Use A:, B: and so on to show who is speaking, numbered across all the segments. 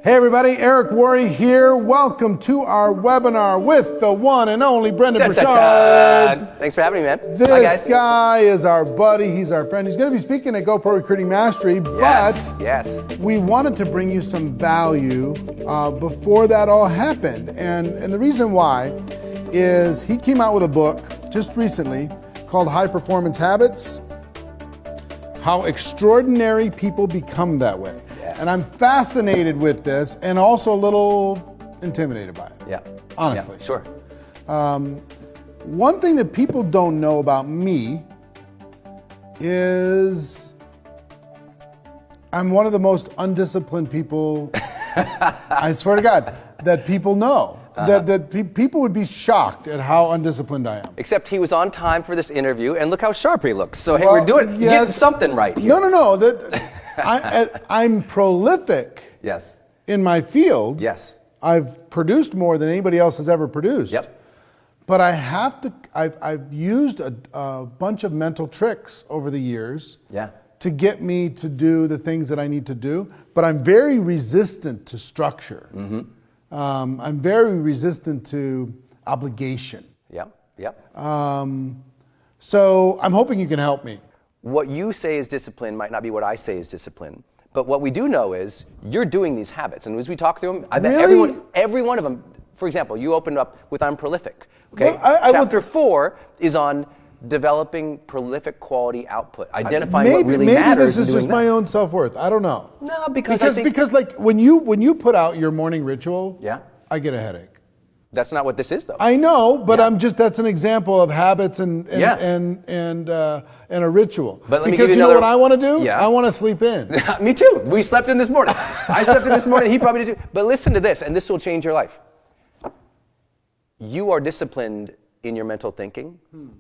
A: Hey everybody, Eric Worre here. Welcome to our webinar with the one and only Brendon Burchard.
B: Thanks for having me, man.
A: This guy is our buddy. He's our friend. He's going to be speaking at GoPro Recruiting Mastery, but we wanted to bring you some value before that all happened. And the reason why is he came out with a book just recently called High Performance Habits, How Extraordinary People Become That Way. And I'm fascinated with this and also a little intimidated by it.
B: Yeah.
A: Honestly.
B: Yeah, sure.
A: One thing that people don't know about me is I'm one of the most undisciplined people, I swear to God, that people know. That people would be shocked at how undisciplined I am.
B: Except he was on time for this interview, and look how sharp he looks. So hey, we're getting something right here.
A: No. I'm prolific.
B: Yes.
A: In my field.
B: Yes.
A: I've produced more than anybody else has ever produced.
B: Yep.
A: But I've used a bunch of mental tricks over the years.
B: Yeah.
A: To get me to do the things that I need to do. But I'm very resistant to structure. Mm-hmm. I'm very resistant to obligation.
B: Yep.
A: So I'm hoping you can help me.
B: What you say is discipline might not be what I say is discipline. But what we do know is you're doing these habits. And as we talk through them, I bet every one of them, for example, you opened up with I'm prolific. Okay?
A: Well,
B: Chapter 4 is on developing prolific quality output, identifying what really matters.
A: Maybe this is just my own self-worth. I don't know.
B: No, because
A: like when you put out your morning ritual, I get a headache.
B: That's not what this is, though.
A: I know, but that's an example of habits and a ritual.
B: But let me
A: because
B: give
A: you know what I want to do?
B: Yeah.
A: I want to sleep in.
B: Me too. We slept in this morning. I slept in this morning. He probably did too. But listen to this, and this will change your life. You are disciplined in your mental thinking,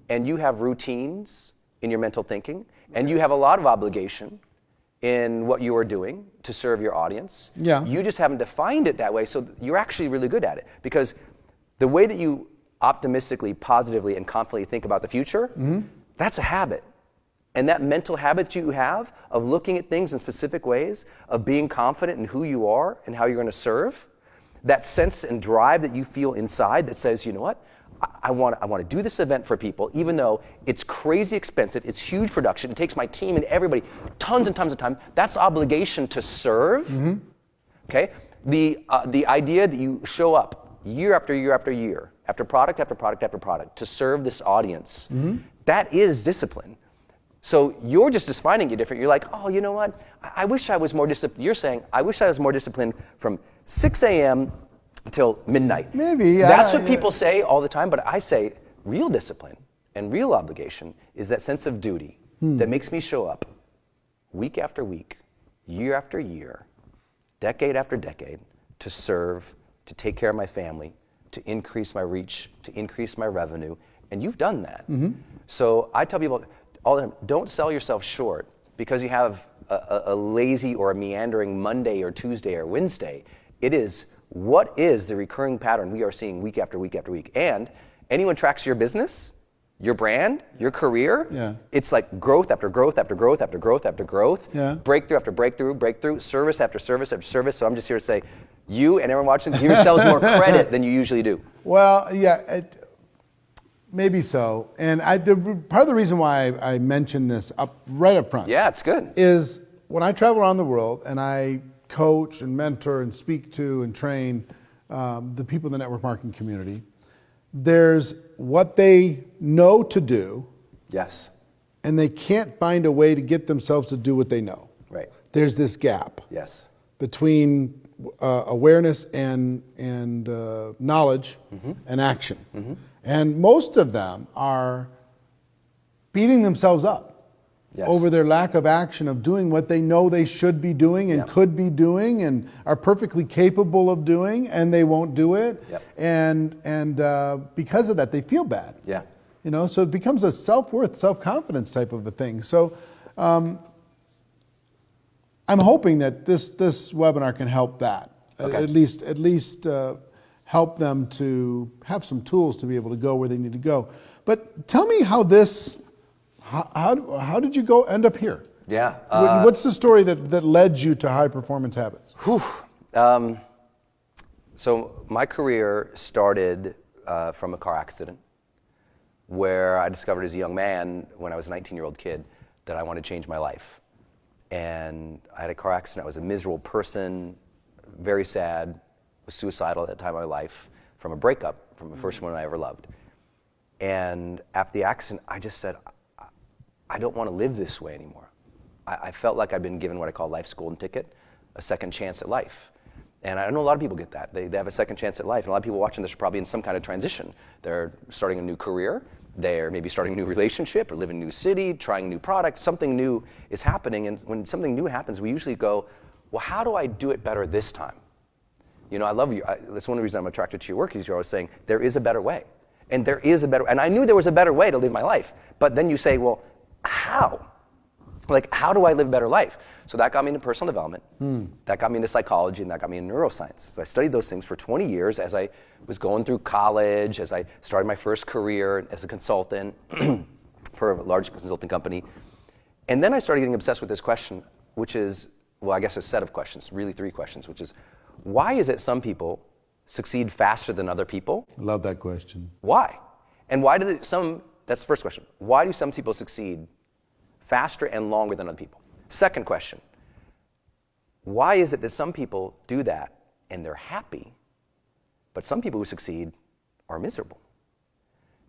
B: and you have routines in your mental thinking, and you have a lot of obligation in what you are doing to serve your audience.
A: Yeah.
B: You just haven't defined it that way, so you're actually really good at it. Because the way that you optimistically, positively, and confidently think about the future, that's a habit. And that mental habit you have of looking at things in specific ways, of being confident in who you are and how you're going to serve, that sense and drive that you feel inside that says, you know what, I want to do this event for people, even though it's crazy expensive, it's huge production, it takes my team and everybody tons and tons of time. That's obligation to serve. Okay? The idea that you show up year after year after year, after product after product after product, to serve this audience, that is discipline. So you're just defining it different. You're like, oh, you know what? I wish I was more disciplined. You're saying, I wish I was more disciplined from 6 a.m. until midnight.
A: Maybe.
B: That's what people say all the time, but I say real discipline and real obligation is that sense of duty that makes me show up week after week, year after year, decade after decade, to serve, to take care of my family, to increase my reach, to increase my revenue, and you've done that. So I tell people all the time, don't sell yourself short because you have a lazy or a meandering Monday or Tuesday or Wednesday. It is, what is the recurring pattern we are seeing week after week after week? And anyone tracks your business, your brand, your career, it's like growth after growth after growth after growth after growth, breakthrough after breakthrough, service after service after service. So I'm just here to say, you and everyone watching, give yourselves more credit than you usually do.
A: Well, maybe so. And part of the reason why I mentioned this right up front.
B: Yeah, it's good.
A: Is when I travel around the world and I coach and mentor and speak to and train the people in the network marketing community, there's what they know to do.
B: Yes.
A: And they can't find a way to get themselves to do what they know.
B: Right.
A: There's this gap.
B: Yes.
A: Between awareness and knowledge and action. And most of them are beating themselves up over their lack of action of doing what they know they should be doing and could be doing and are perfectly capable of doing, and they won't do it. And because of that, they feel bad. You know, so it becomes a self-worth, self-confidence type of a thing. So I'm hoping that this webinar can help that. At least help them to have some tools to be able to go where they need to go. But tell me how this, how did you end up here?
B: Yeah.
A: What's the story that led you to high performance habits?
B: So my career started from a car accident where I discovered as a young man, when I was a 19-year-old kid, that I wanted to change my life. And I had a car accident. I was a miserable person, very sad, was suicidal at that time of my life from a breakup from the first woman I ever loved. And after the accident, I just said, I don't want to live this way anymore. I felt like I'd been given what I call life's golden ticket, a second chance at life. And I know a lot of people get that. They have a second chance at life. And a lot of people watching this are probably in some kind of transition. They're starting a new career. They're maybe starting a new relationship or living in a new city, trying a new product. Something new is happening. And when something new happens, we usually go, well, how do I do it better this time? You know, I love you. That's one of the reasons I'm attracted to your work is you're always saying, there is a better way. And there is a better, and I knew there was a better way to live my life. But then you say, well, how? Like, how do I live a better life? So that got me into personal development. That got me into psychology, and that got me into neuroscience. So I studied those things for 20 years as I was going through college, as I started my first career as a consultant for a large consulting company. And then I started getting obsessed with this question, which is, well, I guess a set of questions, really 3 questions, which is, why is it some people succeed faster than other people?
A: I love that question.
B: Why? And why do that's the first question. Why do some people succeed faster and longer than other people? Second question, why is it that some people do that and they're happy, but some people who succeed are miserable?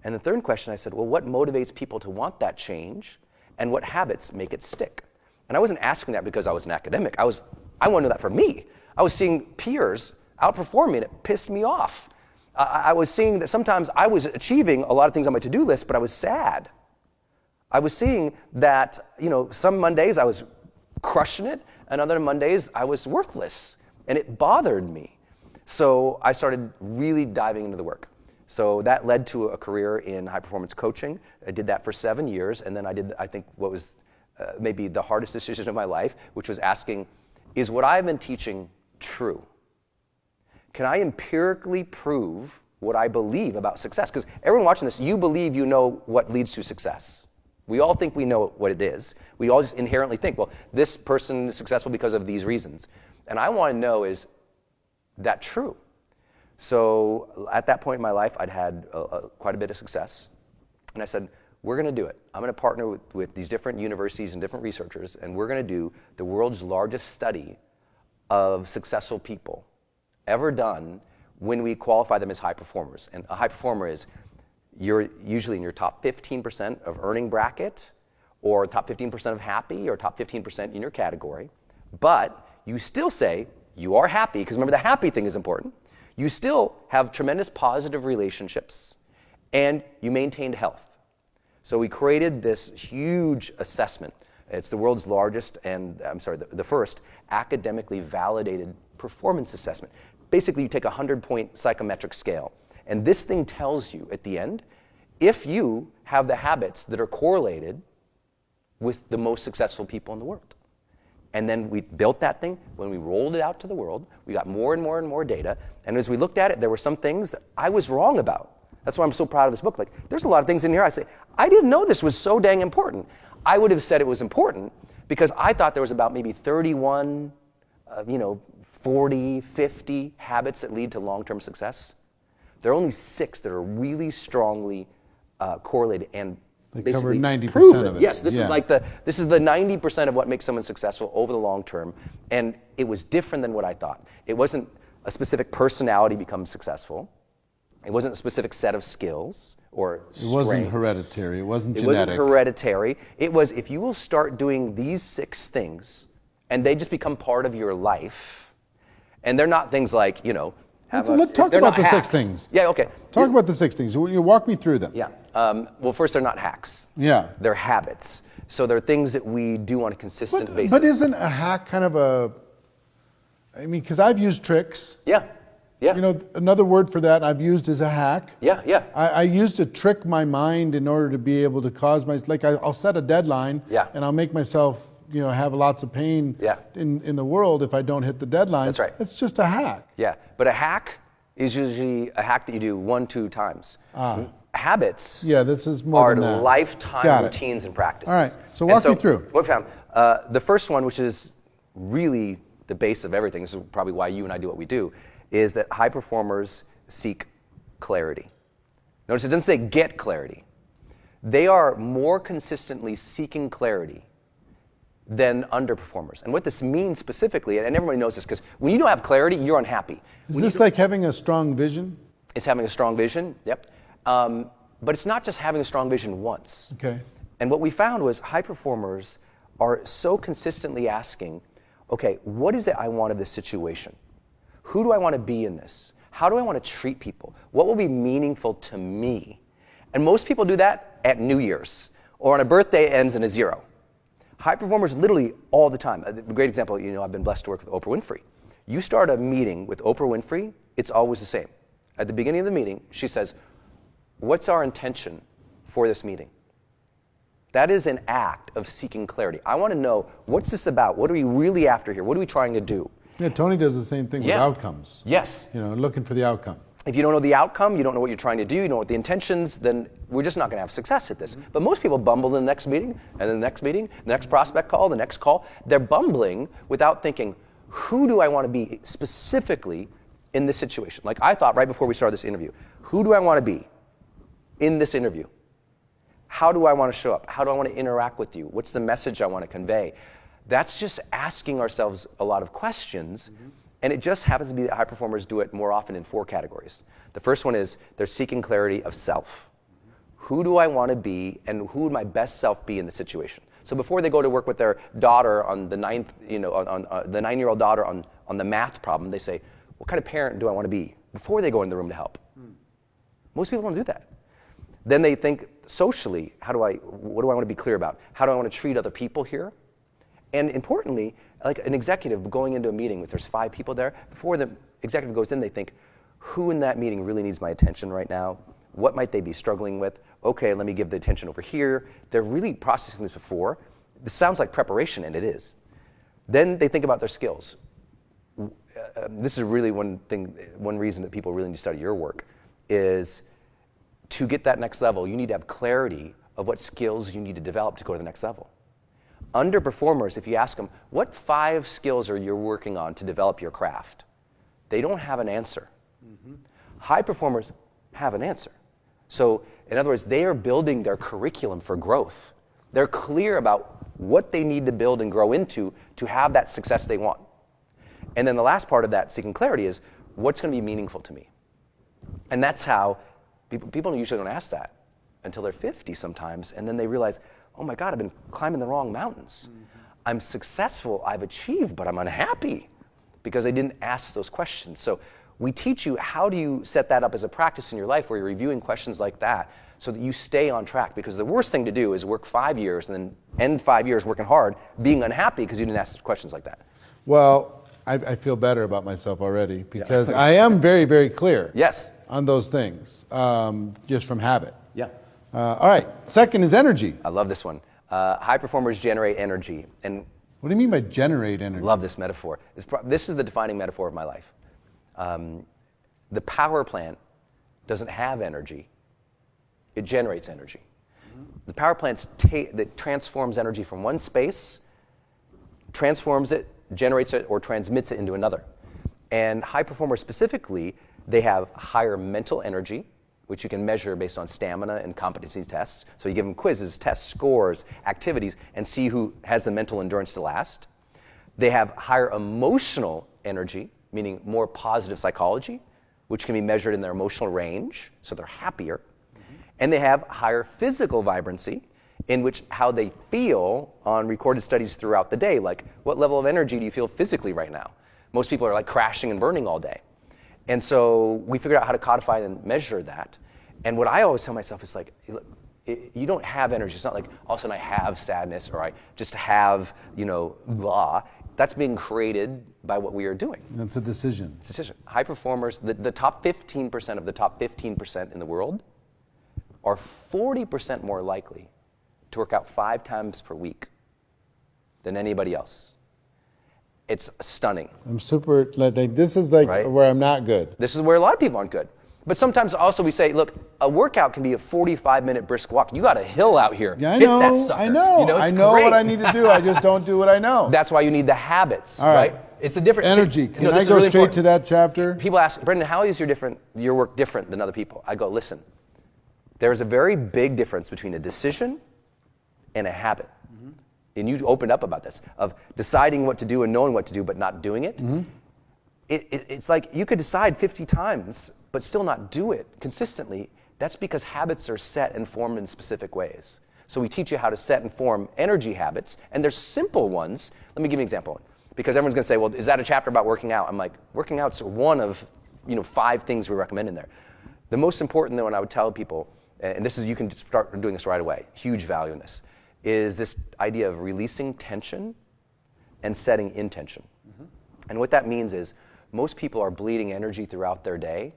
B: And the third question, I said, well, what motivates people to want that change, and what habits make it stick? And I wasn't asking that because I was an academic. I wanted to know that for me. I was seeing peers outperform me, and it pissed me off. I was seeing that sometimes I was achieving a lot of things on my to-do list, but I was sad. I was seeing that, you know, some Mondays I was crushing it, and other Mondays I was worthless, and it bothered me. So I started really diving into the work. So that led to a career in high-performance coaching. I did that for 7 years, and then I did, I think, what was maybe the hardest decision of my life, which was asking, is what I've been teaching true? Can I empirically prove what I believe about success? Because everyone watching this, you believe you know what leads to success. We all think we know what it is. We all just inherently think, well, this person is successful because of these reasons. And I want to know, is that true? So at that point in my life, I'd had quite a bit of success. And I said, we're going to do it. I'm going to partner with these different universities and different researchers, and we're going to do the world's largest study of successful people ever done when we qualify them as high performers. And a high performer is, you're usually in your top 15% of earning bracket, or top 15% of happy, or top 15% in your category. But you still say you are happy, because remember, the happy thing is important. You still have tremendous positive relationships, and you maintained health. So we created this huge assessment. It's the world's largest, and the first academically validated performance assessment. Basically, you take a 100-point psychometric scale. And this thing tells you at the end if you have the habits that are correlated with the most successful people in the world. And then we built that thing. When we rolled it out to the world, we got more and more and more data. And as we looked at it, there were some things that I was wrong about. That's why I'm so proud of this book. Like, there's a lot of things in here I say, I didn't know this was so dang important. I would have said it was important because I thought there was about maybe 31, 40, 50 habits that lead to long-term success. There are only 6 that are really strongly correlated and
A: they cover 90%
B: proven.
A: of it.
B: Yes, this is the 90% of what makes someone successful over the long term, and it was different than what I thought. It wasn't a specific personality becomes successful. It wasn't a specific set of skills or strengths.
A: It wasn't hereditary. It wasn't genetic.
B: It wasn't hereditary. It was, if you will start doing these 6 things, and they just become part of your life, and they're not things like,
A: let's talk about the 6 things.
B: Yeah, okay.
A: Talk about the 6 things. You walk me through them.
B: Yeah. Well, first, they're not hacks.
A: Yeah.
B: They're habits. So they're things that we do on a consistent basis.
A: But isn't a hack kind of because I've used tricks.
B: Yeah. Yeah.
A: Another word for that I've used is a hack.
B: Yeah.
A: I used to trick my mind in order to be able to cause I'll set a deadline.
B: Yeah.
A: And I'll make myself, have lots of pain.
B: Yeah.
A: in the world if I don't hit the deadline.
B: That's right.
A: It's just a hack.
B: Yeah. But a hack is usually a hack that you do 1-2 times. Habits.
A: Yeah, this is more
B: are
A: than that.
B: lifetime routines and practices.
A: All right. So walk me through.
B: What we found, the first one, which is really the base of everything, this is probably why you and I do what we do, is that high performers seek clarity. Notice it doesn't say get clarity. They are more consistently seeking clarity than underperformers. And what this means specifically, and everybody knows this, because when you don't have clarity, you're unhappy.
A: Is this like having a strong vision?
B: It's having a strong vision, yep. But it's not just having a strong vision once.
A: Okay.
B: And what we found was high performers are so consistently asking, okay, what is it I want of this situation? Who do I want to be in this? How do I want to treat people? What will be meaningful to me? And most people do that at New Year's or on a birthday ends in a 0. High performers literally all the time. A great example, I've been blessed to work with Oprah Winfrey. You start a meeting with Oprah Winfrey, it's always the same. At the beginning of the meeting, she says, what's our intention for this meeting? That is an act of seeking clarity. I want to know, what's this about? What are we really after here? What are we trying to do?
A: Yeah, Tony does the same thing with outcomes.
B: Yes.
A: Looking for the outcome.
B: If you don't know the outcome, you don't know what you're trying to do, you don't know what the intentions, then we're just not going to have success at this. But most people bumble in the next meeting, and then the next meeting, the next prospect call, the next call. They're bumbling without thinking, who do I want to be specifically in this situation? Like I thought right before we started this interview, who do I want to be in this interview? How do I want to show up? How do I want to interact with you? What's the message I want to convey? That's just asking ourselves a lot of questions. And it just happens to be that high performers do it more often in 4 categories. The first one is they're seeking clarity of self. Who do I want to be, and who would my best self be in the situation? So before they go to work with their daughter on the 9-year-old daughter on the math problem, they say, what kind of parent do I want to be before they go in the room to help? Most people don't do that. Then they think socially, what do I want to be clear about? How do I want to treat other people here? And importantly, like an executive going into a meeting, if there's 5 people there, before the executive goes in, they think, who in that meeting really needs my attention right now? What might they be struggling with? Okay, let me give the attention over here. They're really processing this before. This sounds like preparation, and it is. Then they think about their skills. This is really one reason that people really need to study your work, is to get that next level, you need to have clarity of what skills you need to develop to go to the next level. Underperformers, if you ask them, what 5 skills are you working on to develop your craft? They don't have an answer. High performers have an answer. So, in other words, they are building their curriculum for growth. They're clear about what they need to build and grow into to have that success they want. And then the last part of that seeking clarity is, what's going to be meaningful to me? And that's how people usually don't ask that until they're 50 sometimes, and then they realize, oh my God, I've been climbing the wrong mountains. I'm successful, I've achieved, but I'm unhappy because I didn't ask those questions. So we teach you how do you set that up as a practice in your life where you're reviewing questions like that so that you stay on track, because the worst thing to do is work 5 years and then end 5 years working hard, being unhappy because you didn't ask questions like that.
A: Well, I feel better about myself already because I am very, very clear on those things, just from habit.
B: Yeah.
A: All right, second is energy.
B: I love this one. High performers generate energy. And
A: what do you mean by generate energy?
B: Love this metaphor. This is the defining metaphor of my life. The power plant doesn't have energy. It generates energy. The power plant that transforms energy from one space, transforms it, generates it, or transmits it into another. And high performers specifically, they have higher mental energy, which you can measure based on stamina and competency tests. So you give them quizzes, tests, scores, activities, and see who has the mental endurance to last. They have higher emotional energy, meaning more positive psychology, which can be measured in their emotional range, so they're happier. And they have higher physical vibrancy, in which how they feel on recorded studies throughout the day, like what level of energy do you feel physically right now? Most people are like crashing and burning all day. And so we figured out how to codify and measure that. And what I always tell myself is like, you don't have energy. It's not like all of a sudden I have sadness or I just have, blah. That's being created by what we are doing.
A: That's a decision.
B: It's a decision. High performers, the top 15% of the top 15% in the world are 40% more likely to work out 5 times per week than anybody else. It's stunning.
A: I'm super, this is like
B: right?
A: where I'm not good.
B: This is where a lot of people aren't good. But sometimes also we say, look, a workout can be a 45-minute brisk walk. You got a hill out here.
A: Yeah, I
B: Hit
A: know.
B: that sucker.
A: I know.
B: You know,
A: I
B: it's
A: know
B: great.
A: what I need to do. I just don't do what I know.
B: That's why you need the habits,
A: All right?
B: It's a different
A: Energy. Can
B: this
A: I
B: is
A: go
B: really
A: straight
B: important.
A: to that chapter?
B: People ask, Brendon, how is your work different than other people? I go, listen, there is a very big difference between a decision and a habit. And you opened up about this, of deciding what to do and knowing what to do, but not doing it. It's like you could decide 50 times, but still not do it consistently. That's because habits are set and formed in specific ways. So we teach you how to set and form energy habits, and there's simple ones. Let me give you an example. Because everyone's going to say, well, is that a chapter about working out? I'm like, working out's one of 5 things we recommend in there. The most important one I would tell people, and this is, you can start doing this right away, huge value in this, is this idea of releasing tension and setting intention. And what that means is most people are bleeding energy throughout their day,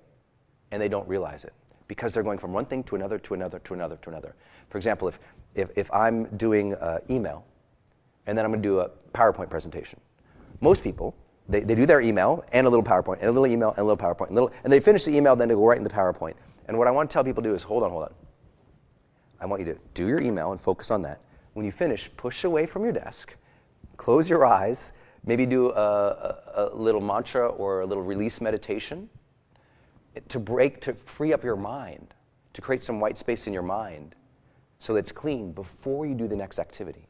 B: and they don't realize it because they're going from one thing to another, to another, to another, to another. For example, if I'm doing email, and then I'm going to do a PowerPoint presentation, most people, they do their email and a little PowerPoint, and a little email and a little PowerPoint, and they finish the email, then they go right into PowerPoint. And what I want to tell people to do is, hold on. I want you to do your email and focus on that. When you finish, push away from your desk, close your eyes, maybe do a little mantra or a little release meditation to free up your mind, to create some white space in your mind so that it's clean before you do the next activity.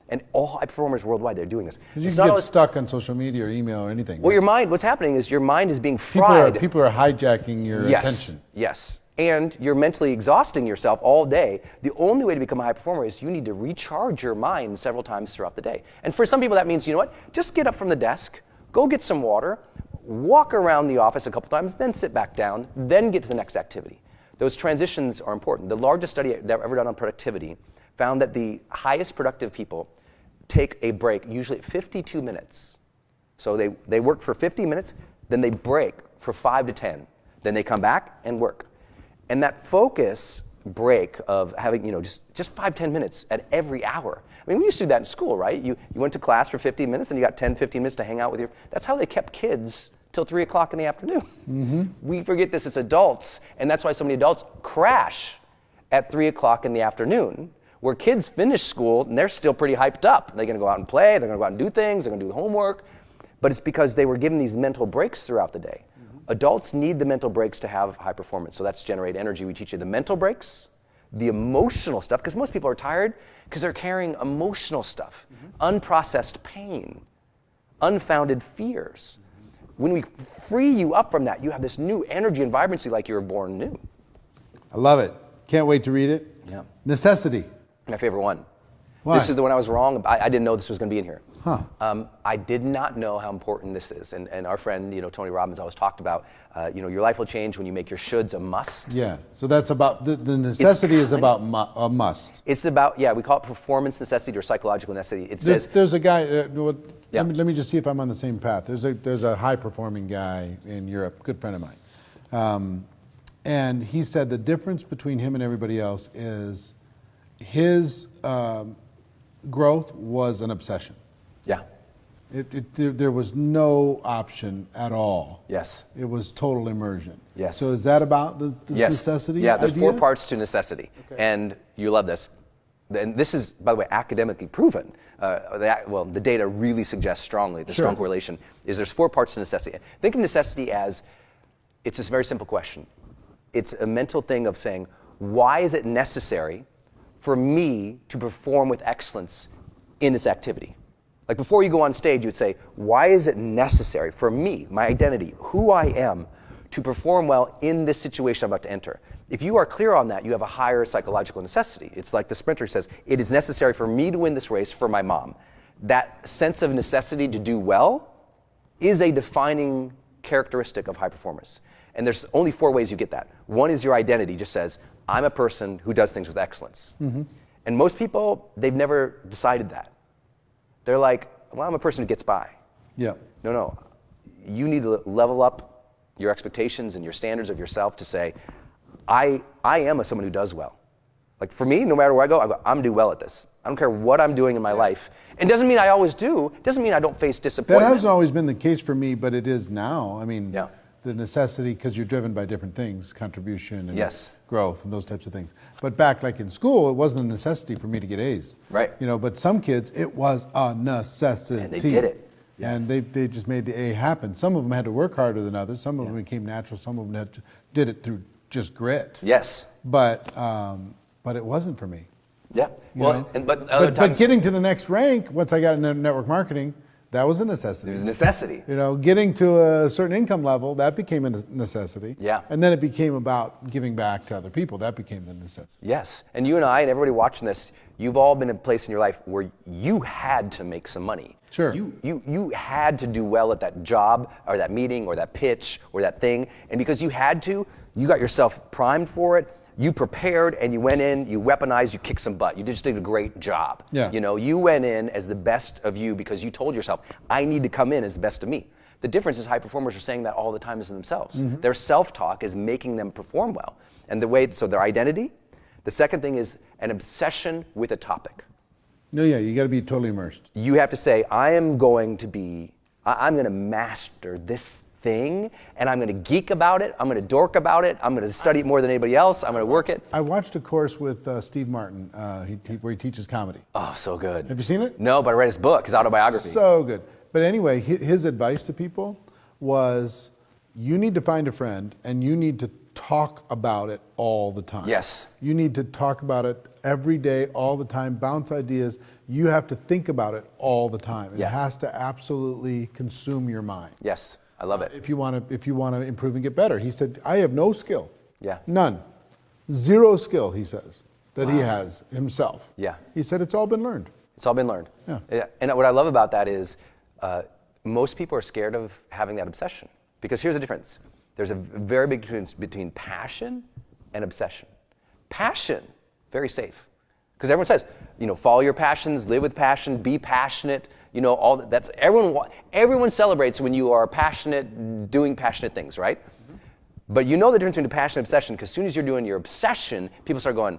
B: And all high performers worldwide, they're doing this.
A: You can get stuck on social media or email or anything.
B: Well,
A: right?
B: your mind, what's happening is your mind is being fried.
A: People are hijacking your attention.
B: Yes. And you're mentally exhausting yourself all day. The only way to become a high performer is you need to recharge your mind several times throughout the day. And for some people, that means, you know what? Just get up from the desk, go get some water, walk around the office a couple times, then sit back down, then get to the next activity. Those transitions are important. The largest study ever done on productivity found that the highest productive people take a break, usually at 52 minutes. So they work for 50 minutes, then they break for 5 to 10. Then they come back and work. And that focus break of having, just 5-10 minutes at every hour. I mean, we used to do that in school, right? You went to class for 15 minutes and you got 10-15 minutes to hang out with that's how they kept kids till 3 o'clock in the afternoon. We forget this as adults, and that's why so many adults crash at 3 o'clock in the afternoon, where kids finish school and they're still pretty hyped up. They're gonna go out and play, they're gonna go out and do things, they're gonna do the homework, but it's because they were given these mental breaks throughout the day. Adults need the mental breaks to have high performance, so that's generate energy. We teach you the mental breaks, the emotional stuff, because most people are tired because they're carrying emotional stuff, unprocessed pain, unfounded fears. When we free you up from that, you have this new energy and vibrancy like you were born new.
A: I love it. Can't wait to read it.
B: Yeah.
A: Necessity.
B: My favorite one.
A: Why?
B: This is the one I was wrong. I didn't know this was going to be in here.
A: Huh.
B: I did not know how important this is. And our friend, Tony Robbins always talked about, your life will change when you make your shoulds a must.
A: Yeah. So that's about, the necessity is about a must.
B: It's about, we call it performance necessity or psychological necessity. It says,
A: there's a guy, let me just see if I'm on the same path. There's a high performing guy in Europe, good friend of mine. And he said the difference between him and everybody else is his growth was an obsession.
B: yeah,
A: There was no option at all.
B: yes.
A: It was total immersion.
B: Yes.
A: So is that about the
B: Yes.
A: necessity?
B: Yeah, there's
A: idea?
B: 4 parts to necessity.
A: Okay.
B: And you love this. And this is, by the way, academically proven. The data really suggests strongly, the strong correlation is there's 4 parts to necessity. Think of necessity as, it's this very simple question. It's a mental thing of saying, why is it necessary for me to perform with excellence in this activity? Like before you go on stage, you would say, why is it necessary for me, my identity, who I am, to perform well in this situation I'm about to enter? If you are clear on that, you have a higher psychological necessity. It's like the sprinter says, it is necessary for me to win this race for my mom. That sense of necessity to do well is a defining characteristic of high performance. And there's only 4 ways you get that. One is your identity just says, I'm a person who does things with excellence. And most people, they've never decided that. They're like, well, I'm a person who gets by.
A: Yeah.
B: No. You need to level up your expectations and your standards of yourself to say, I am someone who does well. Like for me, no matter where I go, I'm gonna do well at this. I don't care what I'm doing in my life. It doesn't mean I always do. It doesn't mean I don't face disappointment.
A: That hasn't always been the case for me, but it is now. I mean, the necessity, because you're driven by different things, contribution and
B: Yes.
A: growth and those types of things. But back like in school, it wasn't a necessity for me to get A's.
B: Right.
A: But some kids, it was a necessity.
B: And they did it. Yes.
A: And they just made the A happen. Some of them had to work harder than others. Some of them became natural. Some of them did it through just grit.
B: Yes.
A: But it wasn't for me.
B: Yeah.
A: You
B: Well,
A: know?
B: but
A: getting to the next rank, once I got into network marketing, that was a necessity.
B: it was a necessity.
A: Getting to a certain income level, that became a necessity.
B: Yeah.
A: And then it became about giving back to other people. That became the necessity.
B: Yes. And you and I and everybody watching this, you've all been in a place in your life where you had to make some money.
A: Sure.
B: You had to do well at that job or that meeting or that pitch or that thing. And because you had to, you got yourself primed for it. You prepared and you went in, you weaponized, you kicked some butt. You just did a great job.
A: Yeah.
B: You went in as the best of you because you told yourself, I need to come in as the best of me. The difference is high performers are saying that all the time as themselves.
A: Mm-hmm.
B: Their self-talk is making them perform well. And so their identity. The second thing is an obsession with a topic.
A: No, yeah, you got to be totally immersed.
B: You have to say, I'm going to master this thing, and I'm going to geek about it, I'm going to dork about it, I'm going to study it more than anybody else, I'm going to work it.
A: I watched a course with Steve Martin where he teaches comedy.
B: Oh, so good.
A: Have you seen it?
B: No, but I read his book, his autobiography.
A: So good. But anyway, his advice to people was, you need to find a friend and you need to talk about it all the time.
B: Yes.
A: You need to talk about it every day, all the time, bounce ideas. You have to think about it all the time.
B: Yeah.
A: It has to absolutely consume your mind.
B: Yes, I love it.
A: If you want to improve and get better. He said, I have no skill.
B: Yeah.
A: None. Zero skill, he says, that he has himself.
B: Yeah.
A: He said it's all been learned.
B: It's all been learned.
A: Yeah.
B: And what I love about that is most people are scared of having that obsession. Because here's the difference. There's a very big difference between passion and obsession. Passion, very safe. Because everyone says, follow your passions, live with passion, be passionate. All that's everyone celebrates when you are passionate, doing passionate things, right? Mm-hmm. But you know the difference between passion and obsession, because as soon as you're doing your obsession, people start going,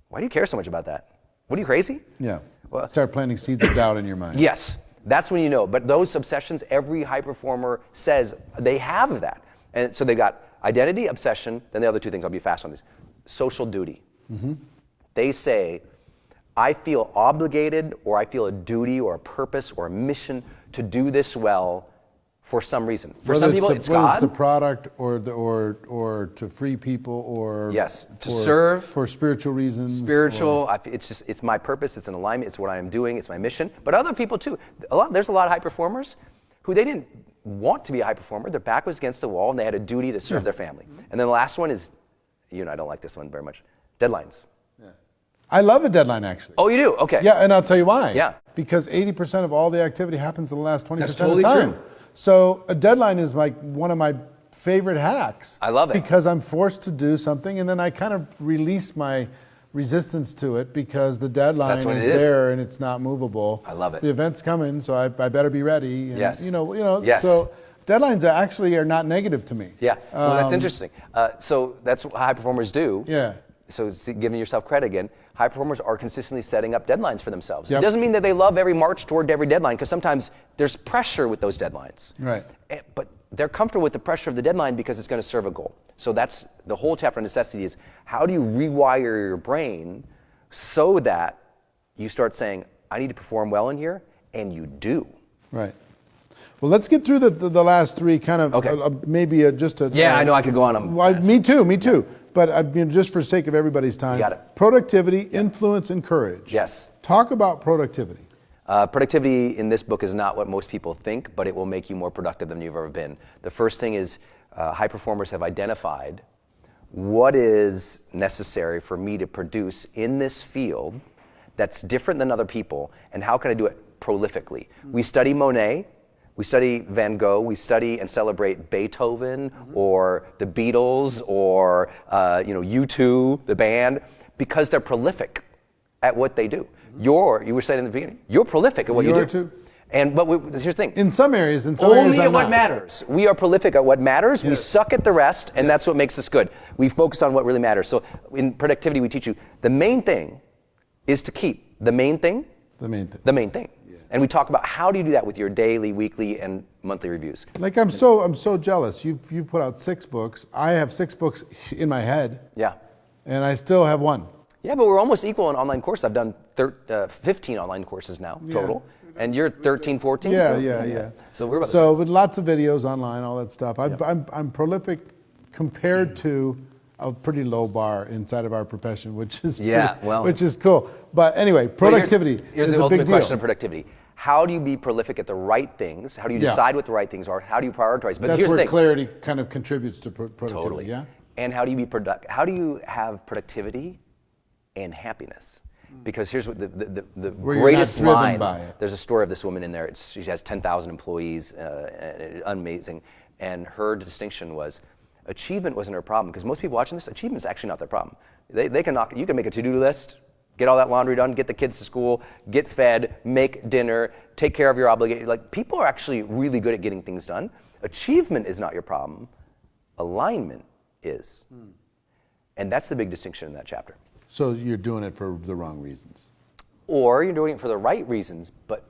B: why do you care so much about that? What are you, crazy?
A: Yeah.
B: Well,
A: start planting seeds of doubt in your mind.
B: Yes, that's when you know. But those obsessions, every high performer says they have that. And so they got identity, obsession, then the other two things, I'll be fast on this. Social duty. Mm-hmm. They say, I feel obligated, or I feel a duty or a purpose or a mission to do this well for some reason. For some people, it's God.
A: Whether it's the product or to free people or
B: yes, to serve
A: for spiritual reasons.
B: It's my purpose. It's an alignment. It's what I am doing. It's my mission. But other people too. There's a lot of high performers who they didn't want to be a high performer. Their back was against the wall, and they had a duty to serve their family. And then the last one is, I don't like this one very much. Deadlines.
A: Yeah. I love a deadline, actually.
B: Oh, you do? Okay.
A: Yeah, and I'll tell you why.
B: Yeah.
A: Because 80% of all the activity happens in the last 20%
B: That's totally
A: of the time.
B: true.
A: So a deadline is like one of my favorite hacks.
B: I love it.
A: Because I'm forced to do something, and then I kind of release my resistance to it because the deadline is there and it's not movable.
B: I love it.
A: The event's coming, so I better be ready. And,
B: Yes.
A: Yes. So deadlines are not negative to me.
B: Yeah. Well, that's interesting. So that's what high performers do.
A: Yeah.
B: So giving yourself credit again, high performers are consistently setting up deadlines for themselves.
A: Yep.
B: It doesn't mean that they love every march toward every deadline, because sometimes there's pressure with those deadlines.
A: Right.
B: But they're comfortable with the pressure of the deadline because it's going to serve a goal. So that's the whole chapter on necessity is how do you rewire your brain so that you start saying, I need to perform well in here, and you do.
A: Right. Well, let's get through the last three kind of,
B: okay.
A: Yeah,
B: I know I could go on them.
A: Well, me too. But just for sake of everybody's time.
B: You got it.
A: Productivity, influence, and courage.
B: Yes.
A: Talk about productivity.
B: Productivity in this book is not what most people think, but it will make you more productive than you've ever been. The first thing is high performers have identified what is necessary for me to produce in this field that's different than other people, and how can I do it prolifically. We study Monet, we study Van Gogh, we study and celebrate Beethoven or the Beatles or U2, the band, because they're prolific at what they do. You were saying in the beginning, you're prolific at what you do.
A: You are too.
B: But here's the thing.
A: In some areas,
B: only at what
A: not.
B: matters. We are prolific at what matters.
A: Yes.
B: We suck at the rest, and that's what makes us good. We focus on what really matters. So in productivity, we teach you the main thing is to keep the main thing.
A: The main thing.
B: The main thing.
A: Yeah.
B: And we talk about how do you do that with your daily, weekly, and monthly reviews.
A: Like I'm so jealous. You've put out 6 books. I have 6 books in my head.
B: Yeah.
A: And I still have 1.
B: Yeah, but we're almost equal in online courses. I've done 15 online courses now total, and you're 13, 14.
A: Yeah.
B: So we're about
A: with lots of videos online, all that stuff. I'm prolific compared to a pretty low bar inside of our profession, which is which is cool. But anyway, productivity
B: here's
A: is
B: the
A: a big
B: ultimate
A: deal.
B: question of productivity. How do you be prolific at the right things? How do you decide what the right things are? How do you prioritize? But
A: That's
B: here's
A: where
B: the thing.
A: clarity kind of contributes to productivity.
B: Totally.
A: Yeah.
B: And how do you be how do you have productivity and happiness? Because here's what the
A: Where you're
B: greatest
A: not driven
B: line.
A: by it.
B: There's a story of this woman in there. She has 10,000 employees, amazing. And her distinction was achievement wasn't her problem. Because most people watching this, achievement's actually not their problem. They can you can make a to-do list, get all that laundry done, get the kids to school, get fed, make dinner, take care of your obligations. Like, people are actually really good at getting things done. Achievement is not your problem. Alignment is. And that's the big distinction in that chapter.
A: So you're doing it for the wrong reasons.
B: Or you're doing it for the right reasons, but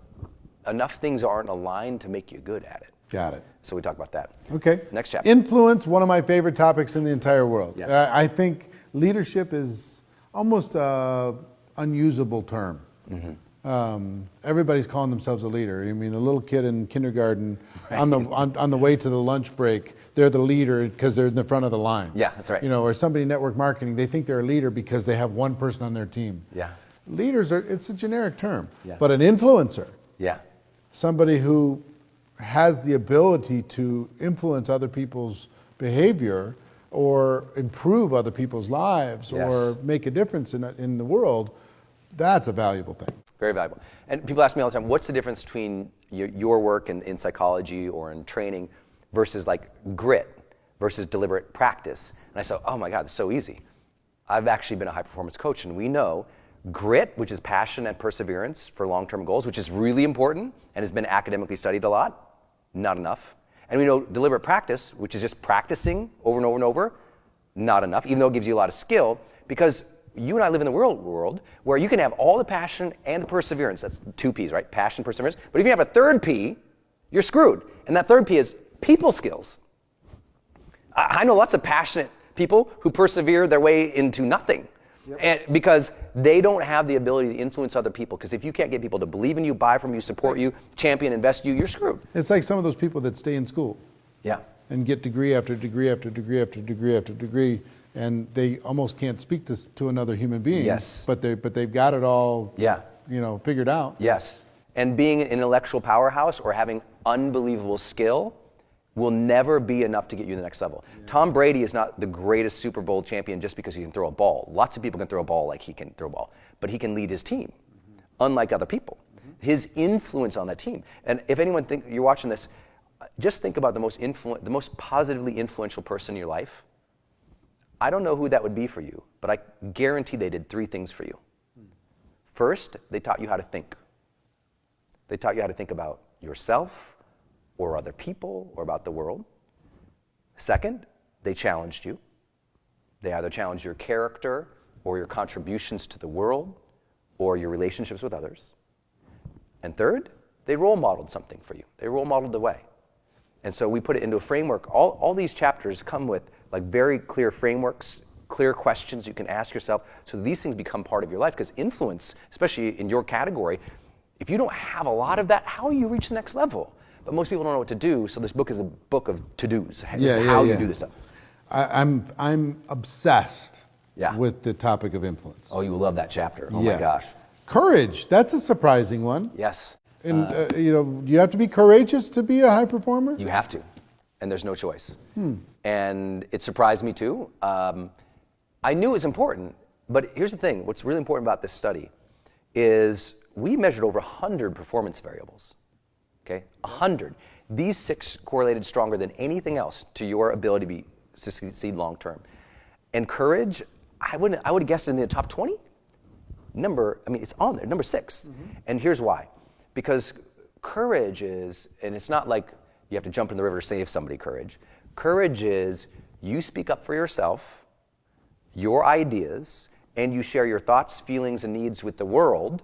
B: enough things aren't aligned to make you good at it.
A: Got it.
B: So we talk about that.
A: Okay.
B: Next chapter.
A: Influence, one of my favorite topics in the entire world.
B: Yes.
A: I think leadership is almost an unusable term. Everybody's calling themselves a leader. I mean, the little kid in kindergarten on the way to the lunch break, they're the leader because they're in the front of the line.
B: Yeah, that's right.
A: You know, or somebody in network marketing, they think they're a leader because they have one person on their team.
B: Yeah.
A: Leaders it's a generic term.
B: Yeah.
A: But an influencer,
B: Yeah.
A: somebody who has the ability to influence other people's behavior or improve other people's lives or make a difference in the world, that's a valuable thing.
B: Very valuable. And people ask me all the time, what's the difference between your work in psychology or in training versus like grit versus deliberate practice? And I say, oh my God, it's so easy. I've actually been a high performance coach, and we know grit, which is passion and perseverance for long-term goals, which is really important and has been academically studied a lot, not enough. And we know deliberate practice, which is just practicing over and over and over, not enough, even though it gives you a lot of skill, because you and I live in the world where you can have all the passion and the perseverance. That's 2 P's, right? Passion, perseverance. But if you have a 3rd P, you're screwed. And that 3rd P is people skills. I know lots of passionate people who persevere their way into nothing. And because they don't have the ability to influence other people. Because if you can't get people to believe in you, buy from you, support you, champion, invest in you, you're screwed.
A: It's like some of those people that stay in school.
B: Yeah.
A: And get degree after degree after degree after degree after degree, and they almost can't speak to another human being.
B: Yes.
A: But they've got it all. Figured out.
B: Yes. And being an intellectual powerhouse or having unbelievable skill will never be enough to get you to the next level. Yeah. Tom Brady is not the greatest Super Bowl champion just because he can throw a ball. Lots of people can throw a ball like he can throw a ball, but he can lead his team, unlike other people. His influence on that team. And if anyone you're watching this, just think about the most positively influential person in your life. I don't know who that would be for you, but I guarantee they did 3 things for you. First, they taught you how to think. They taught you how to think about yourself or other people or about the world. Second, they challenged you. They either challenged your character or your contributions to the world or your relationships with others. And third, they role modeled something for you. They role modeled the way. And so we put it into a framework. All these chapters come with like very clear frameworks, clear questions you can ask yourself, so that these things become part of your life. Because influence, especially in your category, if you don't have a lot of that, how do you reach the next level? But most people don't know what to do, so this book is a book of to-dos. How you do this stuff.
A: I'm obsessed with the topic of influence.
B: Oh, you love that chapter. Oh my gosh.
A: Courage, that's a surprising one.
B: Yes.
A: And do you have to be courageous to be a high performer?
B: You have to, and there's no choice. And it surprised me too. I knew it was important, but here's the thing. What's really important about this study is we measured over 100 performance variables. Okay, 100. These 6 correlated stronger than anything else to your ability to succeed long term. And courage, I would have guessed in the top 20. It's on there, number 6. And here's why. Because courage is, and it's not like you have to jump in the river to save somebody, courage. Courage is you speak up for yourself, your ideas, and you share your thoughts, feelings, and needs with the world.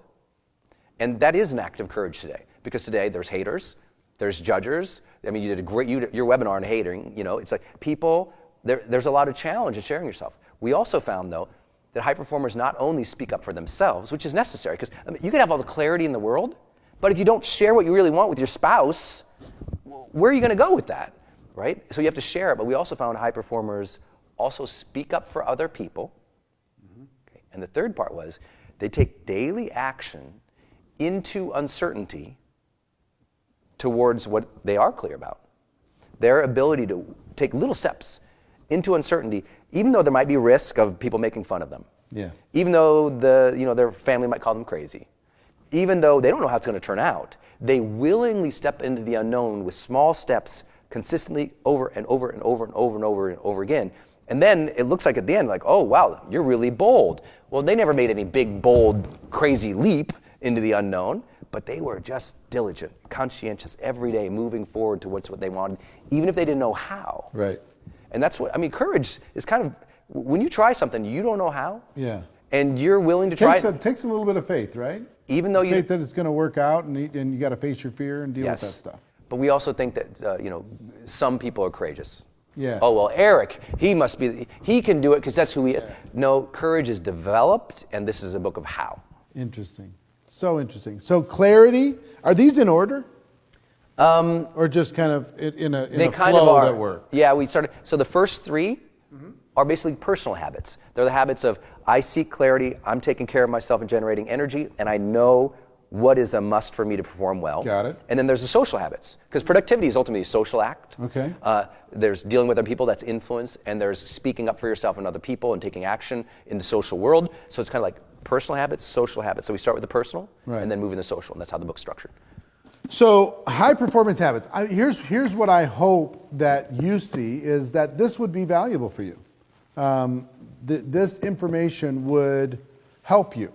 B: And that is an act of courage today. because today there's haters, there's judgers. I mean, you did your webinar on hating, it's like people, there's a lot of challenge in sharing yourself. We also found, though, that high performers not only speak up for themselves, which is necessary, because you can have all the clarity in the world, but if you don't share what you really want with your spouse, where are you going to go with that, right? So you have to share it, but we also found high performers also speak up for other people. Okay. And the third part was they take daily action into uncertainty towards what they are clear about. Their ability to take little steps into uncertainty, even though there might be risk of people making fun of them.
A: Yeah.
B: Even though their family might call them crazy. Even though they don't know how it's going to turn out, they willingly step into the unknown with small steps consistently over and over and over and over and over and over again. And then it looks like at the end, like, oh, wow, you're really bold. Well, they never made any big, bold, crazy leap into the unknown, but they were just diligent, conscientious, every day, moving forward towards what they wanted, even if they didn't know how.
A: Right.
B: And that's courage is kind of, when you try something, you don't know how.
A: Yeah.
B: And you're willing to try it.
A: It takes a little bit of faith, right?
B: Even though
A: faith that it's going to work out, and you got to face your fear and deal with that stuff.
B: But we also think that, some people are courageous.
A: Yeah.
B: Oh, well, Eric, he can do it because that's who he is. Yeah. No, courage is developed, and this is a book of how.
A: Interesting. So interesting. So clarity, are these in order? Or just kind of in a flow that work?
B: Yeah, we started. So the first three are basically personal habits. They're the habits of, I seek clarity, I'm taking care of myself and generating energy, and I know what is a must for me to perform well.
A: Got it.
B: And then there's the social habits, because productivity is ultimately a social act.
A: Okay.
B: There's dealing with other people, that's influence, and there's speaking up for yourself and other people and taking action in the social world. So it's kind of like personal habits, social habits. So we start with the personal, and then move into social, and that's how the book's structured.
A: So high performance habits. Here's what I hope that you see is that this would be valuable for you. This information would help you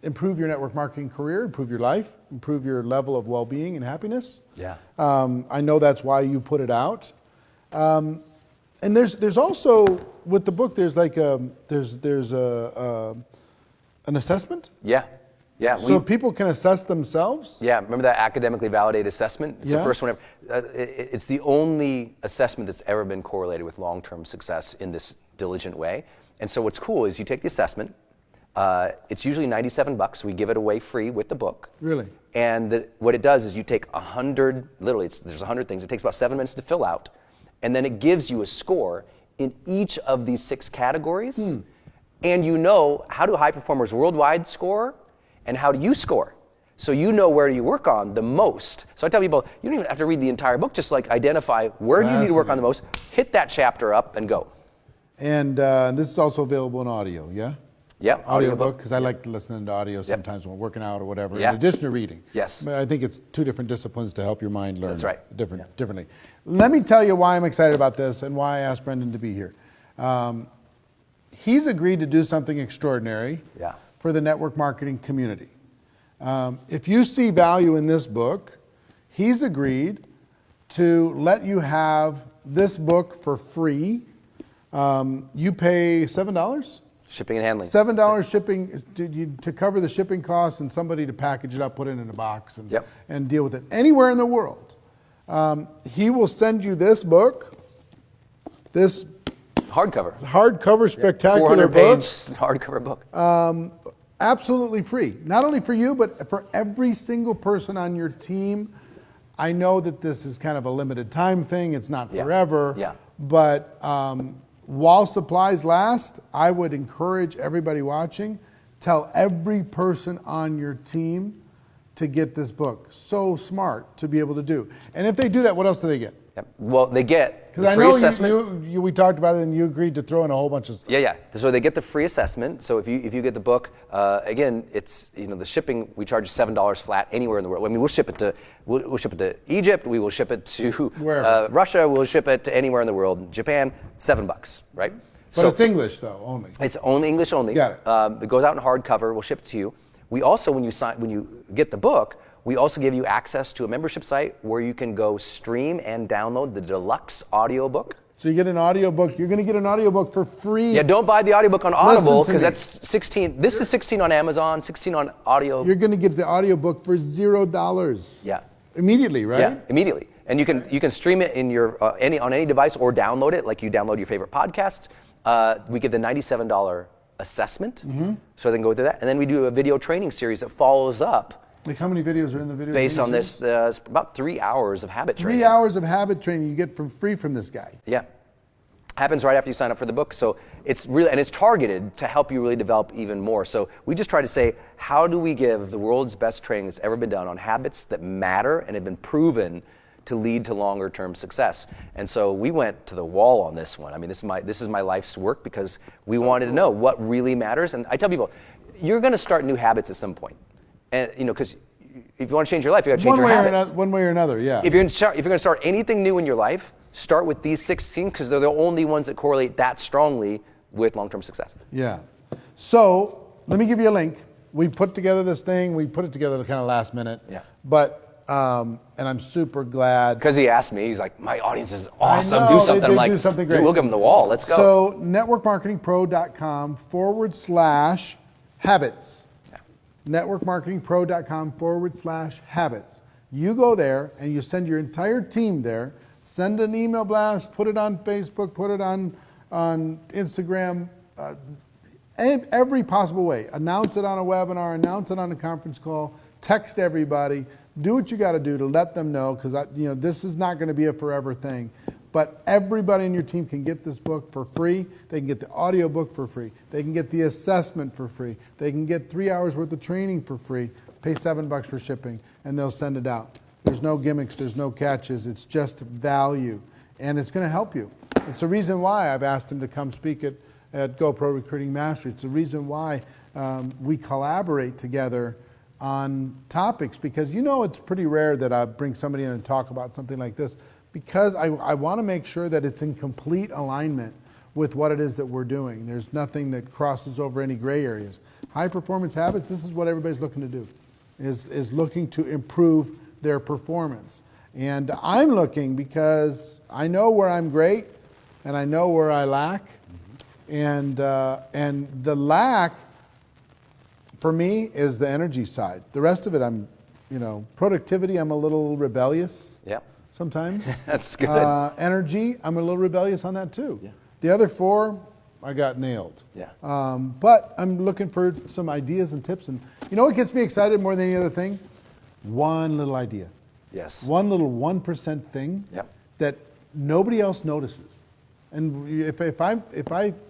A: improve your network marketing career, improve your life, improve your level of well-being and happiness.
B: Yeah.
A: I know that's why you put it out. And there's also with the book there's like an assessment.
B: Yeah. Yeah.
A: So people can assess themselves?
B: Yeah, remember that academically validated assessment? It's the first one ever. It's the only assessment that's ever been correlated with long-term success in this diligent way. And so what's cool is you take the assessment. It's usually $97. We give it away free with the book.
A: Really?
B: And what it does is you take 100, literally there's 100 things. It takes about 7 minutes to fill out. And then it gives you a score in each of these 6 categories. And you know how do high performers worldwide score and how do you score? So you know where you work on the most. So I tell people, you don't even have to read the entire book, just like identify where do you need to work on the most, hit that chapter up and go.
A: And this is also available in audio, yeah?
B: Yeah,
A: audiobook, because I like listening to audio sometimes when working out or whatever, in addition to reading.
B: Yes.
A: But I think it's 2 different disciplines to help your mind learn.
B: That's right.
A: Differently. Let me tell you why I'm excited about this and why I asked Brendon to be here. He's agreed to do something extraordinary for the network marketing community. If you see value in this book, he's agreed to let you have this book for free. You pay $7?
B: Shipping and handling.
A: $7 shipping to cover the shipping costs and somebody to package it up, put it in a box, and deal with it. Anywhere in the world. He will send you this book, this hardcover spectacular
B: 400-page hardcover book.
A: Absolutely free. Not only for you, but for every single person on your team. I know that this is kind of a limited time thing. It's not forever.
B: Yeah.
A: But while supplies last, I would encourage everybody watching, tell every person on your team to get this book. So smart to be able to do. And if they do that, what else do they get?
B: Well, they get
A: the free assessment. We talked about it, and you agreed to throw in a whole bunch of stuff.
B: Yeah. So they get the free assessment. So if you get the book, again, it's the shipping. We charge $7 flat anywhere in the world. I mean, we'll ship it to Egypt. We will ship it to Russia. We'll ship it to anywhere in the world. Japan, $7, right?
A: But it's English though, only.
B: It's only English only.
A: Got it.
B: It goes out in hardcover. We'll ship it to you. We also, when you get the book, we also give you access to a membership site where you can go stream and download the deluxe audiobook.
A: So you get an audiobook. You're going to get an audiobook for free.
B: Yeah, don't buy the audiobook on Audible because
A: Listen to
B: that's 16. This is 16 on Amazon, 16 on audio.
A: You're going to get the audiobook for $0.
B: Yeah.
A: Immediately, right?
B: Yeah, immediately. And you can stream it in your on any device or download it like you download your favorite podcasts. We give the $97 assessment, so they can go through that. And then we do a video training series that follows up.
A: Like how many videos are in the video?
B: Based on this, about 3 hours of habit training.
A: 3 hours of habit training you get for free from this guy.
B: Yeah. Happens right after you sign up for the book. So it's really, and it's targeted to help you really develop even more. So we just try to say, how do we give the world's best training that's ever been done on habits that matter and have been proven to lead to longer term success? And so we went to the wall on this one. I mean, this is my life's work because we wanted to know what really matters. And I tell people, you're going to start new habits at some point. And because if you want to change your life, you got to change your habits.
A: One way or another, yeah.
B: If you're going to start anything new in your life, start with these 16 because they're the only ones that correlate that strongly with long-term success.
A: Yeah. So let me give you a link. We put together this thing. We put it together kind of last minute.
B: Yeah.
A: But and I'm super glad
B: because he asked me. He's like, "My audience is awesome.
A: I know,
B: do something." I'm like,
A: do something great.
B: Dude, we'll give them the wall. Let's go.
A: So networkmarketingpro.com/habits. networkmarketingpro.com/habits. You go there and you send your entire team there. Send an email blast, put it on Facebook, put it on Instagram, every possible way. Announce it on a webinar, announce it on a conference call, text everybody. Do what you got to do to let them know because this is not going to be a forever thing. But everybody in your team can get this book for free. They can get the audio book for free. They can get the assessment for free. They can get 3 hours worth of training for free. Pay $7 for shipping, and they'll send it out. There's no gimmicks. There's no catches. It's just value, and it's going to help you. It's the reason why I've asked him to come speak at GoPro Recruiting Mastery. It's the reason why we collaborate together on topics because it's pretty rare that I bring somebody in and talk about something like this. Because I want to make sure that it's in complete alignment with what it is that we're doing. There's nothing that crosses over any gray areas. High performance habits, this is what everybody's looking to do, is looking to improve their performance. And I'm looking because I know where I'm great and I know where I lack. And the lack for me is the energy side. The rest of it, productivity, I'm a little rebellious.
B: Yeah.
A: Sometimes.
B: That's good.
A: Energy, I'm a little rebellious on that too.
B: Yeah.
A: The other 4, I got nailed.
B: Yeah.
A: But I'm looking for some ideas and tips. And what gets me excited more than any other thing? One little idea.
B: Yes.
A: One little 1% thing that nobody else notices. And if I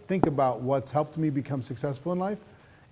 A: think about what's helped me become successful in life,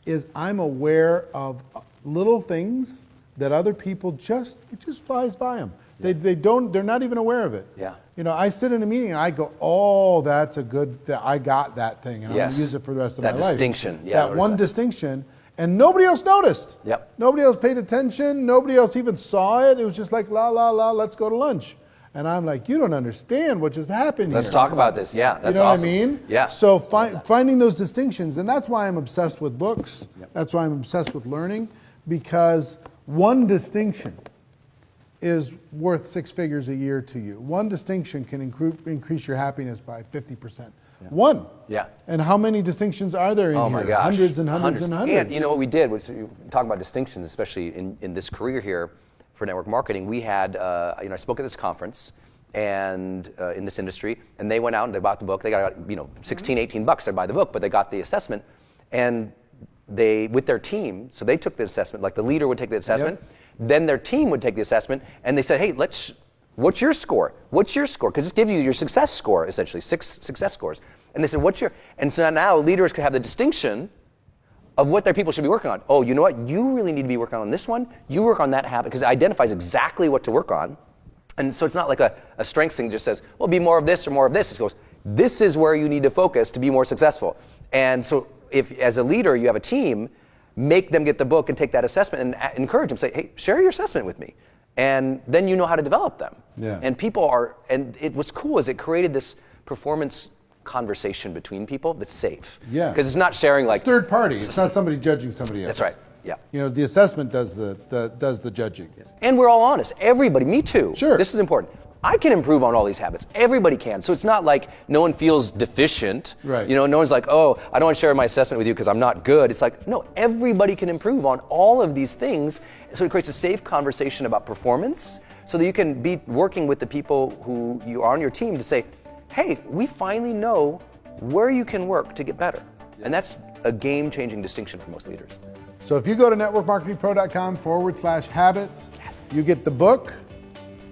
A: is I'm aware of little things that other people it just flies by them. Yeah. They're not even aware of it.
B: Yeah.
A: I sit in a meeting and I go, oh, that's a good, I got that thing and I'm going to use it for the rest of my life.
B: That distinction. Yeah.
A: That one distinction. And nobody else noticed.
B: Yep.
A: Nobody else paid attention. Nobody else even saw it. It was just like, la, la, la, let's go to lunch. And I'm like, you don't understand what just happened
B: Let's
A: here.
B: talk about this. Yeah, that's
A: awesome.
B: You know what I mean?
A: Yeah. So finding those distinctions, and that's why I'm obsessed with books. Yep. That's why I'm obsessed with learning, because one distinction is worth 6 figures a year to you. One distinction can increase your happiness by 50%. Yeah. One. Yeah. And how many distinctions are there in here?
B: Oh my gosh.
A: Hundreds and hundreds and hundreds.
B: And you know what we did, was you talk about distinctions, especially in this career here for network marketing. We had, I spoke at this conference and in this industry, and they went out and they bought the book. They got, $16, $18 to buy the book, but they got the assessment. And they, with their team, so they took the assessment, like the leader would take the assessment, then their team would take the assessment, and they said, hey, what's your score? What's your score? Because this gives you your success score, essentially, 6 success scores. And they said, and so now leaders could have the distinction of what their people should be working on. Oh, you know what? You really need to be working on this one. You work on that habit, because it identifies exactly what to work on. And so it's not like a strengths thing that just says, well, be more of this or more of this. It goes, this is where you need to focus to be more successful. And so if, as a leader, you have a team, make them get the book and take that assessment and encourage them. Say, hey, share your assessment with me. And then you know how to develop them. Yeah. And what's cool is it created this performance conversation between people that's safe. Yeah. Because it's not sharing like
A: third party. It's not somebody judging somebody else.
B: That's right. Yeah.
A: The assessment does the judging.
B: Yes. And we're all honest. Everybody, me too.
A: Sure.
B: This is important. I can improve on all these habits. Everybody can. So it's not like no one feels deficient.
A: Right.
B: You know, no one's like, oh, I don't want to share my assessment with you because I'm not good. It's like, no, everybody can improve on all of these things. So it creates a safe conversation about performance so that you can be working with the people who you are on your team to say, hey, we finally know where you can work to get better. And that's a game-changing distinction for most leaders.
A: So if you go to networkmarketingpro.com/habits, you get the book.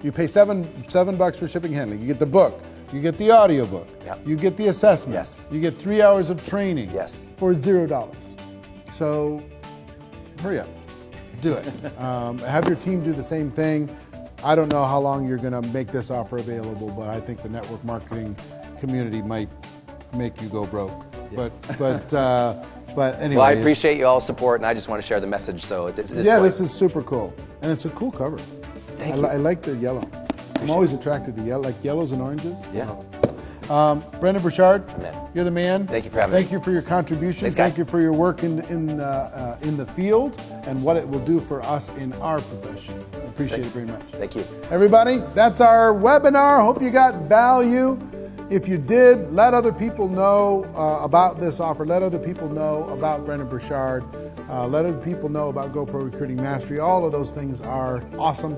A: You pay $7 for shipping and handling. You get the book. You get the audio book.
B: Yep.
A: You get the assessment.
B: Yes.
A: You get 3 hours of training.
B: Yes.
A: For $0. So hurry up, do it. Have your team do the same thing. I don't know how long you're going to make this offer available, but I think the network marketing community might make you go broke. Yeah. But anyway.
B: Well, I appreciate you all support, and I just want to share the message. So this
A: this is super cool, and it's a cool cover.
B: Thank you.
A: I like the yellow. I'm always attracted to yellow, like yellows and oranges.
B: Yeah.
A: Brendon Burchard,
B: man.
A: You're the man.
B: Thank you for having me.
A: Thank you for your contributions.
B: Thanks, guys.
A: Thank you for your work in the field and what it will do for us in our profession. I appreciate it very much.
B: Thank you.
A: Everybody, that's our webinar. Hope you got value. If you did, let other people know about this offer. Let other people know about Brendon Burchard. Let other people know about GoPro Recruiting Mastery. All of those things are awesome.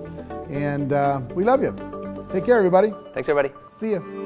A: And we love you. Take care, everybody.
B: Thanks, everybody.
A: See you.